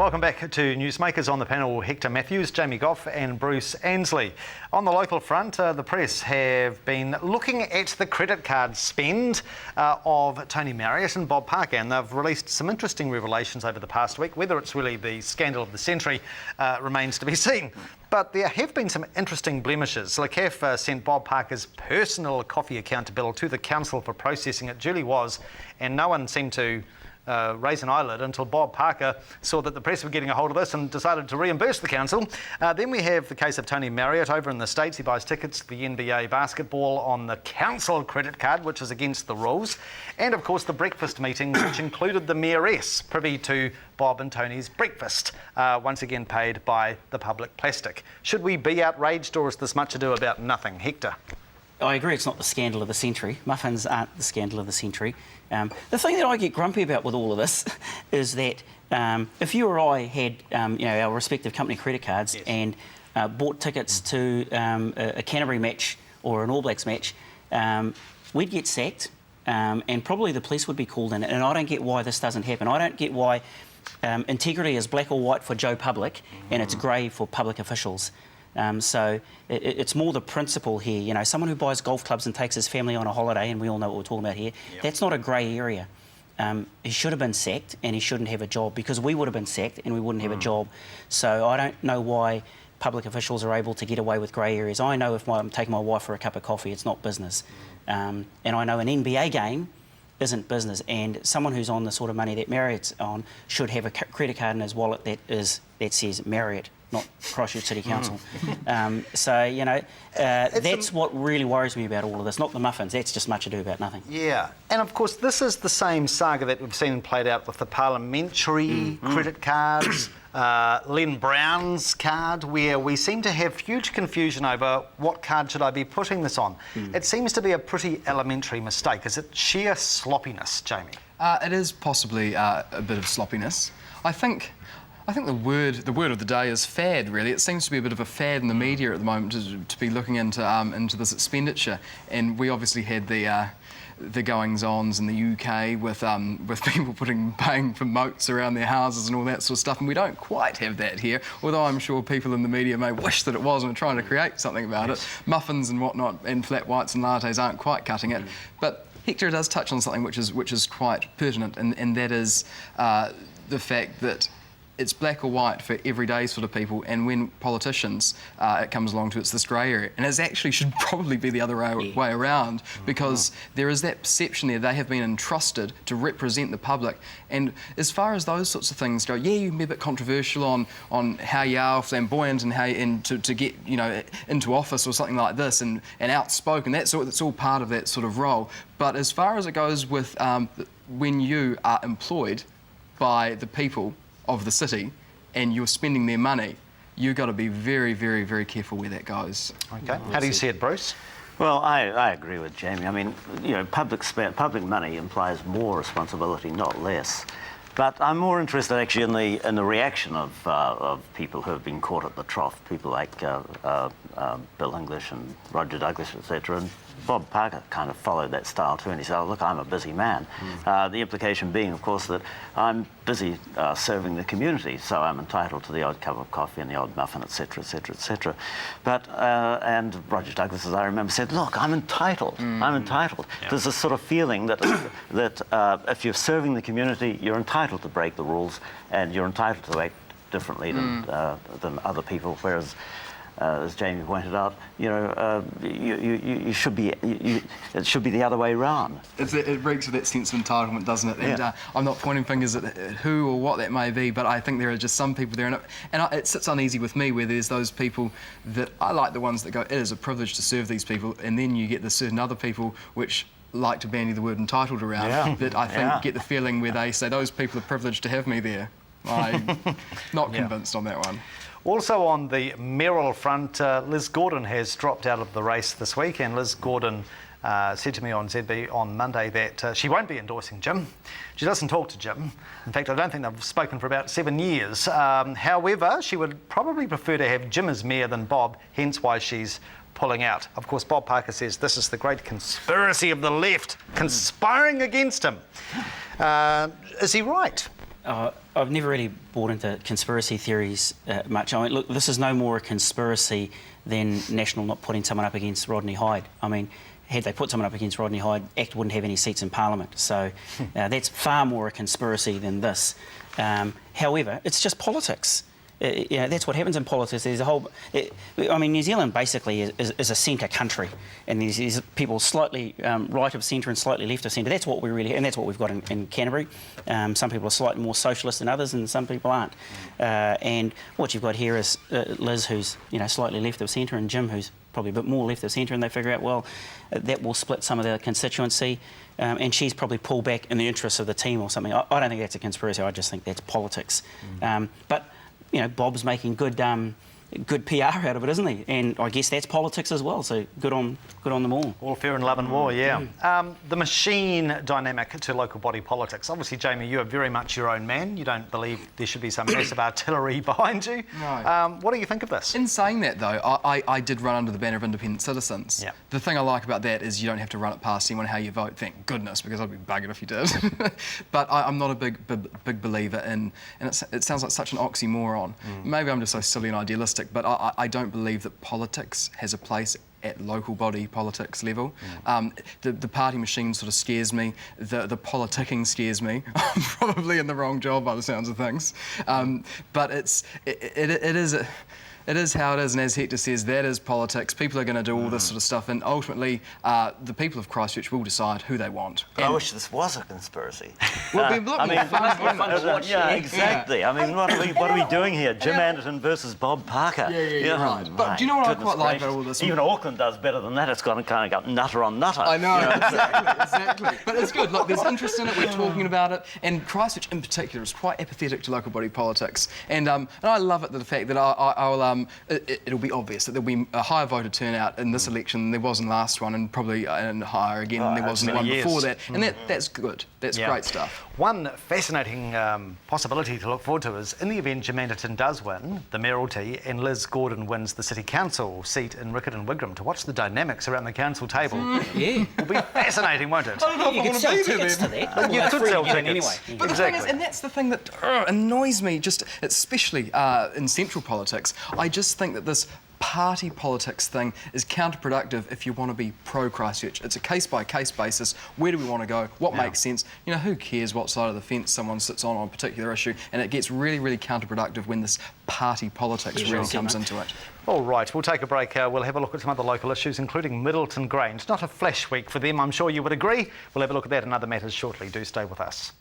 Welcome back to NewsMakers. On the panel, Hector Matthews, Jamie Gough and Bruce Ansley. On the local front, the press have been looking at the credit card spend of Tony Marriott and Bob Parker, and they've released some interesting revelations over the past week. Whether it's really the scandal of the century remains to be seen. But there have been some interesting blemishes. LeCaff sent Bob Parker's personal coffee account bill to the council for processing. It duly was, and no one seemed to raise an eyelid until Bob Parker saw that the press were getting a hold of this and decided to reimburse the council. Then we have the case of Tony Marriott over in the States. He buys tickets to the NBA basketball on the council credit card, which is against the rules. And of course the breakfast meetings, which included the mayoress privy to Bob and Tony's breakfast, once again paid by the public plastic. Should we be outraged, or is this much ado about nothing? Hector? I agree, it's not the scandal of the century. Muffins aren't the scandal of the century. The thing that I get grumpy about with all of this is that if you or I had our respective company credit cards, yes, and bought tickets to a Canterbury match or an All Blacks match, we'd get sacked and probably the police would be called in. And I don't get why this doesn't happen. I don't get why integrity is black or white for Joe Public and it's grey for public officials. So it's more the principle here. You know, someone who buys golf clubs and takes his family on a holiday, and we all know what we're talking about here, yep, that's not a grey area. He should have been sacked and he shouldn't have a job, because we would have been sacked and we wouldn't have a job. So I don't know why public officials are able to get away with grey areas. I know if I'm taking my wife for a cup of coffee, it's not business. And I know an NBA game isn't business, and someone who's on the sort of money that Marriott's on should have a credit card in his wallet that says Marriott, not Christchurch City Council. So, you know, that's what really worries me about all of this, not the muffins. That's just much ado about nothing. Yeah, and of course this is the same saga that we've seen played out with the parliamentary credit cards, Len Brown's card, where we seem to have huge confusion over what card should I be putting this on. It seems to be a pretty elementary mistake. Is it sheer sloppiness, Jamie? It is possibly a bit of sloppiness. I think the word of the day is fad, really. It seems to be a bit of a fad in the media at the moment to be looking into this expenditure. And we obviously had the goings-ons in the UK with people paying for moats around their houses and all that sort of stuff, and we don't quite have that here, although I'm sure people in the media may wish that it was and are trying to create something about it. Muffins and whatnot and flat whites and lattes aren't quite cutting it. But Hector does touch on something which is quite pertinent, and that is the fact that it's black or white for everyday sort of people, and when politicians, it comes along to it's this grey area. And it actually should probably be the other way around, because there is that perception there they have been entrusted to represent the public. And as far as those sorts of things go, yeah, you can be a bit controversial on how you are flamboyant and to get, you know, into office or something like this and outspoken. That's all part of that sort of role. But as far as it goes with when you are employed by the people of the city and you're spending their money, you've got to be very, very, very careful where that goes. Okay. How do you see it, Bruce? Well, I agree with Jamie. I mean, you know, public money implies more responsibility, not less. But I'm more interested actually in the reaction of people who have been caught at the trough, people like Bill English and Roger Douglas, etc. And Bob Parker kind of followed that style too, and he said, oh, look, I'm a busy man. The implication being, of course, that I'm busy serving the community, so I'm entitled to the odd cup of coffee and the odd muffin, etc., etc., etc. But, and Roger Douglas, as I remember, said, look, I'm entitled. I'm entitled. Yeah. There's this sort of feeling that if you're serving the community, you're entitled to break the rules, and you're entitled to act differently than other people, whereas as Jamie pointed out, you know, you should be. It should be the other way round. It breaks with that sense of entitlement, doesn't it? And Yeah. I'm not pointing fingers at who or what that may be, but I think there are just some people there, and it sits uneasy with me where there's those people that I like, the ones that go, it is a privilege to serve these people, and then you get the certain other people which like to bandy the word entitled around, that I think get the feeling where they say those people are privileged to have me there. I'm not convinced on that one. Also on the mayoral front, Liz Gordon has dropped out of the race this week, and Liz Gordon said to me on ZB on Monday that she won't be endorsing Jim. She doesn't talk to Jim. In fact, I don't think they've spoken for about 7 years. However, she would probably prefer to have Jim as mayor than Bob, hence why she's pulling out. Of course, Bob Parker says this is the great conspiracy of the left conspiring against him. Is he right? I've never really bought into conspiracy theories much. I mean, look, this is no more a conspiracy than National not putting someone up against Rodney Hyde. I mean, had they put someone up against Rodney Hyde, ACT wouldn't have any seats in Parliament. So that's far more a conspiracy than this. However, it's just politics. That's what happens in politics. There's a whole... I mean, New Zealand basically is a centre country, and there's people slightly right of centre and slightly left of centre. That's what we really... And that's what we've got in Canterbury. Some people are slightly more socialist than others, and some people aren't. And what you've got here is Liz, who's slightly left of centre, and Jim, who's probably a bit more left of centre, and they figure out, well, that will split some of the constituency, and she's probably pulled back in the interests of the team or something. I don't think that's a conspiracy. I just think that's politics. But Bob's making good PR out of it, isn't he? And I guess that's politics as well. So good on them all. All fair in love and war, yeah. The machine dynamic to local body politics. Obviously, Jamie, you are very much your own man. You don't believe there should be some massive artillery behind you. No. What do you think of this? In saying that, though, I did run under the banner of independent citizens. Yeah. The thing I like about that is you don't have to run it past anyone how you vote. Thank goodness, because I'd be buggered if you did. But I'm not a big believer in, and it sounds like such an oxymoron. Maybe I'm just so silly and idealistic, but I don't believe that politics has a place at local body politics level. The party machine sort of scares me. The politicking scares me. I'm probably in the wrong job by the sounds of things. But it is how it is, and as Hector says, that is politics. People are going to do all this sort of stuff, and ultimately, the people of Christchurch will decide who they want. I wish this was a conspiracy. Well, it'd be a lot more fun, wouldn't it? Yeah, exactly. I mean, what are we doing here? Jim Anderton versus Bob Parker. Yeah, right. But do you know what I quite like about all this? Even Auckland does better than that. It's gone kind of got nutter on nutter. I know, exactly. But it's good. Look, there's interest in it. We're talking about it, and Christchurch in particular is quite apathetic to local body politics. And I love it, the fact that it'll be obvious that there'll be a higher voter turnout in this election than there was in the last one, and probably higher again than there was in the one before that. And that's good. That's great stuff. One fascinating possibility to look forward to is, in the event Jim Anderton does win the mayoralty and Liz Gordon wins the City Council seat in Riccarton Wigram, to watch the dynamics around the council table. Yeah. Will be fascinating, won't it? I don't know if I want to be there then. You could sell tickets. Anyway. But the thing is, and that's the thing that annoys me, just especially in central politics, I just think that this party politics thing is counterproductive if you want to be pro-Christchurch. It's a case-by-case basis. Where do we want to go? What makes sense? Who cares what side of the fence someone sits on a particular issue? And it gets really, really counterproductive when this party politics really comes into it. All right, we'll take a break. We'll have a look at some other local issues, including Middleton Grange. Not a flash week for them, I'm sure you would agree. We'll have a look at that and other matters shortly. Do stay with us.